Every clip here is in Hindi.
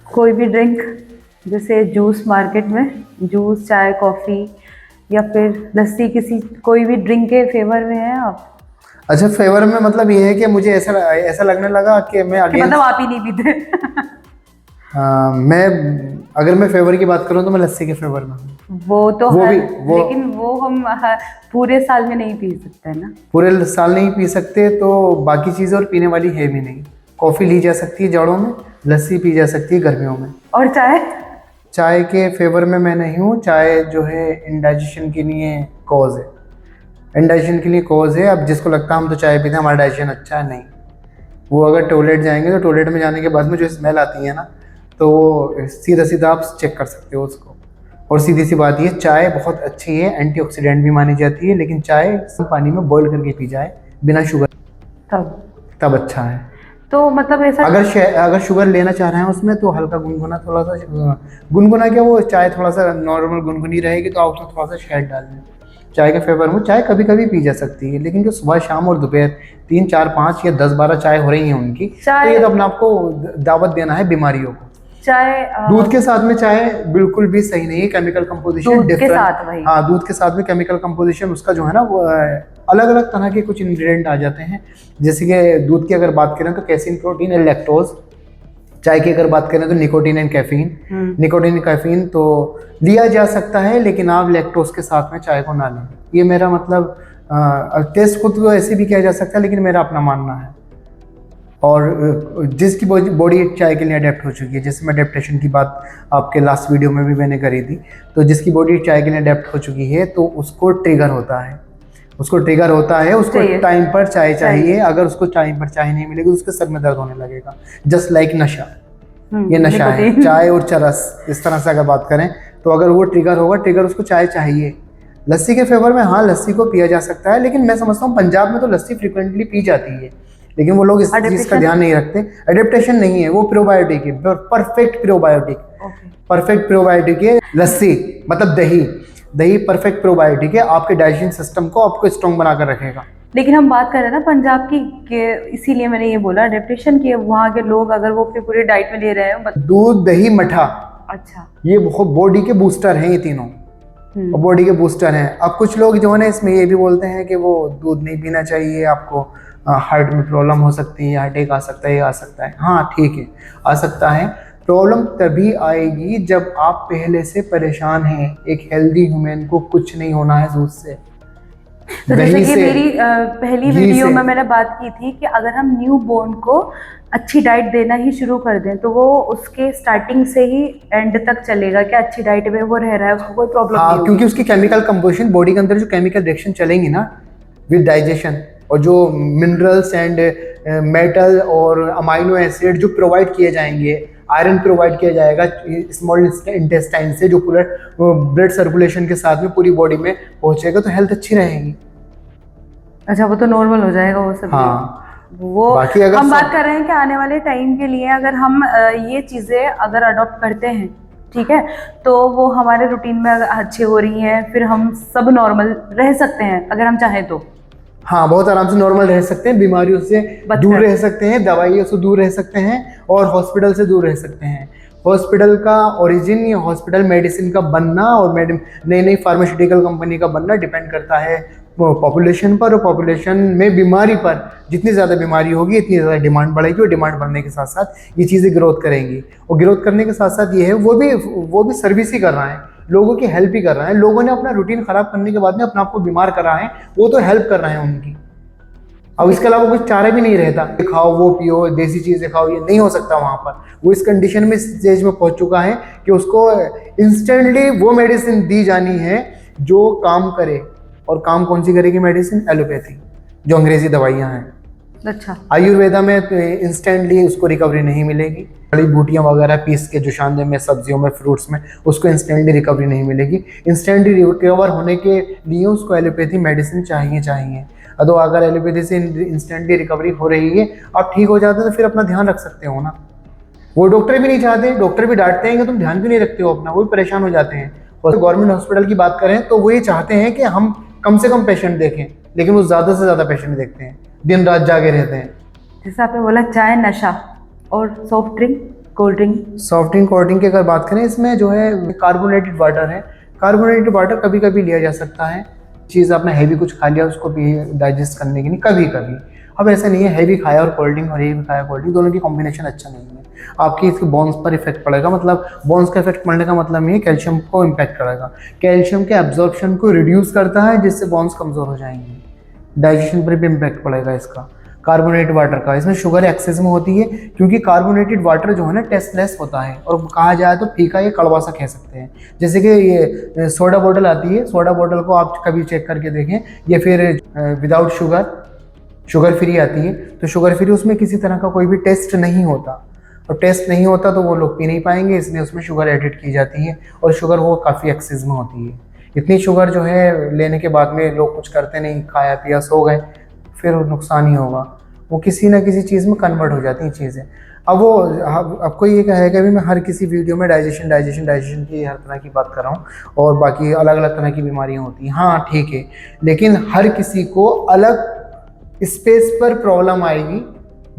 कोई भी ड्रिंक, जैसे जूस, मार्केट में जूस, चाय, कॉफ़ी या फिर लस्सी, किसी कोई भी ड्रिंक के फेवर में हैं आप? अच्छा, फेवर में मतलब ये है कि मुझे ऐसा ऐसा लगने लगा कि मैं कि मतलब अगेंस्ट। आप ही नहीं पीते? मैं अगर मैं फेवर की बात करूं तो मैं लस्सी के फेवर में हूँ। वो तो वो हर, भी वो लेकिन वो हम पूरे साल में नहीं पी सकते ना। पूरे साल नहीं पी सकते, तो बाकी चीज़ें और पीने वाली है भी नहीं। कॉफ़ी ली जा सकती है जाड़ों में, लस्सी पी जा सकती है गर्मियों में। और चाय? चाय के फेवर में मैं नहीं हूँ। चाय जो है इंडाइजेशन के लिए कॉज है, इंडाइजेशन के लिए कॉज है। अब जिसको लगता है हम तो चाय पीते हैं हमारा डाइजेशन अच्छा है, नहीं। वो अगर टॉयलेट जाएंगे तो टॉयलेट में जाने के बाद में जो स्मेल आती है ना, तो वो सीधा सीधा आप चेक कर सकते हो उसको। और सीधी सी बात ये, चाय बहुत अच्छी है, एंटीऑक्सीडेंट भी मानी जाती है, लेकिन चाय पानी में बॉईल करके पी जाए बिना शुगर, तब तब अच्छा है। तो मतलब ऐसा। अगर शुगर लेना चाह रहे हैं उसमें, तो हल्का गुनगुना, थोड़ा सा गुनगुना क्या, वो चाय थोड़ा सा नॉर्मल गुनगुनी रहेगी तो आप उसमें थोड़ा सा शहद डाल लें। चाय के फेवर में चाय कभी कभी पी जा सकती है, लेकिन जो सुबह शाम और दोपहर 3 4 5 या 10 12 चाय हो रही है उनकी, तो ये चाय तो अपने आपको दावत देना है बीमारियों को। चाय दूध के साथ में चाय बिल्कुल भी सही नहीं है, केमिकल कंपोजिशन दूध के डिफरेंट। साथ वही। हाँ, दूध के साथ में केमिकल कंपोजिशन उसका जो है ना, वो अलग अलग तरह के कुछ इंग्रेडिएंट आ जाते हैं। जैसे कि दूध की अगर बात करें तो कैसीन, प्रोटीन एंड लैक्टोज। चाय की अगर बात करें तो nicotine and caffeine. Nicotine and caffeine तो लिया जा सकता है, लेकिन आप लैक्टोज के साथ में चाय को ना लें। ये मेरा मतलब टेस्ट खुद को ऐसे भी किया जा सकता है, लेकिन मेरा अपना मानना है। और जिसकी बॉडी चाय के लिए अडेप्ट हो चुकी है, जैसे मैं अडेप्टेशन की बात आपके लास्ट वीडियो में भी मैंने करी थी, तो जिसकी बॉडी चाय के लिए अडेप्ट हो चुकी है तो उसको ट्रिगर होता है, उसको चाहिए टाइम पर चाय चाहिए। चाहिए। अगर उसको टाइम पर चाय नहीं मिलेगी तो उसके सर में दर्द होने लगेगा, जस्ट लाइक नशा। ये नशा है, निकोटीन। चाय और चरस, इस तरह से अगर बात करें तो अगर वो ट्रिगर होगा, ट्रिगर उसको चाय चाहिए। लस्सी के फेवर में हाँ, लस्सी को पिया जा सकता है, लेकिन मैं समझता हूँ पंजाब में तो लस्सी फ्रिक्वेंटली पी जाती है, लेकिन वो लोग इस चीज़ का अडेप्टेशन। ध्यान नहीं रखते। एडेप्टेशन नहीं है, वो प्रोबायोटिक है, perfect probiotic. Okay. Perfect probiotic है लस्सी, मतलब दही। दही परफेक्ट प्रोबायोटिक है, आपके डाइजेशन सिस्टम को आपको स्ट्रॉन्ग बनाकर रखेगा। लेकिन हम बात कर रहे हैं ना पंजाब की, कि इसीलिए मैंने ये बोला अडेप्टेशन की, वहाँ के लोग अगर वो अपनी पूरी डाइट में ले रहे हैं दूध, दही, मठा, अच्छा। ये बहुत बॉडी के बूस्टर हैं, ये तीनों बॉडी के बूस्टर हैं। अब कुछ लोग जो है ना इसमें ये भी बोलते हैं कि वो दूध नहीं पीना चाहिए, आपको हार्ट में प्रॉब्लम हो सकती है, हार्ट अटैक आ सकता है, ये आ सकता है। हाँ ठीक है, आ सकता है। प्रॉब्लम तभी आएगी जब आप पहले से परेशान हैं। एक हेल्दी ह्यूमन को कुछ नहीं होना है दूध से, तो जैसे दही कि से, मेरी पहली घी वीडियो से। में मैंने बात की थी कि अगर हम न्यू बोर्न को अच्छी डाइट देना ही शुरू कर दें तो वो उसके स्टार्टिंग से ही एंड तक चलेगा, क्या अच्छी डाइट में वो रह रहा है, उसको कोई प्रॉब्लम नहीं हाँ, होगी। क्योंकि उसकी केमिकल कंपोजिशन, बॉडी के अंदर जो केमिकल रिएक्शन चलेंगी ना विद डाइजेशन, और जो मिनरल्स एंड मेटल और अमाइनो एसिड जो प्रोवाइड किए जाएंगे, आयरन प्रोवाइड किया जाएगा स्मॉल इंटेस्टाइन से, जो पूरा ब्लड सर्कुलेशन के साथ में पूरी बॉडी में पहुंचेगा, तो हेल्थ अच्छी रहेगी। अच्छा, वो तो नॉर्मल हो जाएगा वो सब। हाँ, वो बाकी अगर हम बात कर रहे हैं कि आने वाले टाइम के लिए अगर हम ये चीज़ें अगर अडॉप्ट करते हैं, ठीक है, तो वो हमारे रूटीन में अगर अच्छी हो रही हैं, फिर हम सब नॉर्मल रह सकते हैं अगर हम चाहें तो। हाँ, बहुत आराम से नॉर्मल रह सकते हैं, बीमारियों से दूर रह सकते हैं, दवाइयों से दूर रह सकते हैं, और हॉस्पिटल से दूर रह सकते हैं। हॉस्पिटल का ओरिजिन या हॉस्पिटल मेडिसिन का बनना और नई नई फार्मास्यूटिकल कंपनी का बनना डिपेंड करता है पॉपुलेशन पर, और पॉपुलेशन में बीमारी पर। जितनी ज़्यादा बीमारी होगी इतनी ज़्यादा डिमांड बढ़ेगी, और डिमांड बढ़ने के साथ साथ ये चीज़ें ग्रोथ करेंगी। और ग्रोथ करने के साथ साथ ये है, वो भी सर्विस ही कर रहा है, लोगों की हेल्प ही कर रहा है। लोगों ने अपना रूटीन खराब करने के बाद में अपने आप को बीमार करा है, वो तो हेल्प कर रहे हैं उनकी। अब इसके अलावा कुछ चारा भी नहीं रहता, खाओ वो पियो, देसी चीज़ें खाओ, ये नहीं हो सकता वहाँ पर। वो इस कंडीशन में, स्टेज में पहुँच चुका है कि उसको इंस्टेंटली वो मेडिसिन दी जानी है जो काम करे। और काम कौन सी करेगी मेडिसिन? एलोपैथी, जो अंग्रेजी दवाइयाँ हैं। अच्छा। आयुर्वेदा में तो इंस्टेंटली उसको रिकवरी नहीं मिलेगी। जड़ी बूटियाँ वगैरह पीस के जुशानदे में, सब्जियों में, फ्रूट्स में, उसको इंस्टेंटली रिकवरी नहीं मिलेगी। इंस्टेंटली रिकवर होने के लिए उसको एलोपैथी मेडिसिन चाहिए। तो अगर एलोपैथी से इंस्टेंटली रिकवरी हो रही है, आप ठीक हो जाते हो, तो फिर अपना ध्यान रख सकते हो ना। वो डॉक्टर भी नहीं चाहते, डॉक्टर भी डांटते हैं कि तुम ध्यान क्यों नहीं रखते हो अपना, वो भी परेशान हो जाते हैं। और गवर्नमेंट हॉस्पिटल की बात करें तो वो ये चाहते हैं कि हम कम से कम पेशेंट देखें, लेकिन वो ज़्यादा से ज़्यादा पेशेंट देखते हैं, दिन रात जागे रहते हैं। जैसे आपने बोला चाय नशा, और soft drink cold drink. Soft drink cold drink की अगर बात करें, इसमें जो है कार्बोनेटेड वाटर है। कार्बोनेटेड वाटर कभी कभी लिया जा सकता है, चीज़ आपने हैवी कुछ खा लिया उसको भी डाइजेस्ट करने के लिए कभी कभी। अब ऐसा नहीं है हैवी खाया और कोल्ड ड्रिंक और हैवी खाया कोल्ड ड्रिंक, दोनों की कॉम्बिनेशन अच्छा नहीं है। आपकी इसके बोन्स पर इफेक्ट पड़ेगा, मतलब बोन्स का इफेक्ट पड़ने का मतलब ये कैल्शियम को इम्पैक्ट करेगा। कैल्शियम के एब्जॉर्प्शन को रिड्यूस करता है, जिससे बोन्स कमज़ोर हो जाएंगे। डाइजेशन पर भी इम्पैक्ट पड़ेगा इसका। कार्बोनेटेड वाटर का, इसमें शुगर एक्सेस में होती है, क्योंकि कार्बोनेटेड वाटर जो है ना टेस्टलेस होता है, और कहा जाए तो फीका या कड़वा सा कह सकते हैं। जैसे कि ये सोडा बोतल आती है, सोडा बोतल को आप कभी चेक करके देखें, या फिर विदाउट शुगर फ्री आती है, तो शुगर फ्री उसमें किसी तरह का कोई भी टेस्ट नहीं होता, और टेस्ट नहीं होता तो वो लोग पी नहीं पाएंगे, इसलिए उसमें शुगर एडिट की जाती है, और शुगर वो काफ़ी एक्सेस में होती है। इतनी शुगर जो है लेने के बाद में लोग कुछ करते नहीं, खाया पिया सो गए, फिर नुकसान ही होगा। वो किसी ना किसी चीज़ में कन्वर्ट हो जाती हैं चीज़ें। अब आपको ये कहेगा भी मैं हर किसी वीडियो में डाइजेशन की हर तरह की बात कर रहा हूँ, और बाकी अलग अलग तरह की बीमारियाँ होती हैं, हाँ ठीक है, लेकिन हर किसी को अलग स्पेस पर प्रॉब्लम आएगी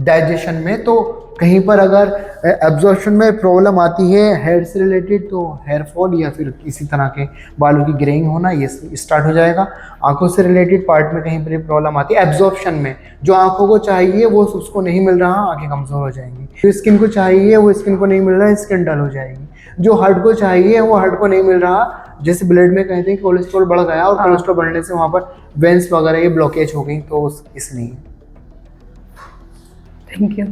डाइजेशन में। तो कहीं पर अगर एब्जॉर्प्शन में प्रॉब्लम आती है हेयर से रिलेटेड, तो हेयर फॉल या फिर किसी तरह के बालों की ग्रेइंग होना ये स्टार्ट हो जाएगा। आंखों से रिलेटेड पार्ट में कहीं पर प्रॉब्लम आती है एब्जॉर्प्शन में, जो आंखों को चाहिए वो उसको नहीं मिल रहा, आंखें कमज़ोर हो जाएंगी। जो स्किन को चाहिए वो स्किन को नहीं मिल रहा, स्किन डल हो जाएगी। जो हार्ट को चाहिए वो हार्ट को नहीं मिल रहा, जैसे ब्लड में कहते हैं कोलेस्ट्रॉल बढ़ गया, और कोलेस्ट्रॉल बढ़ने से वहाँ पर वेंस वगैरह ये ब्लॉकेज हो गई, तो इसलिए। Thank you.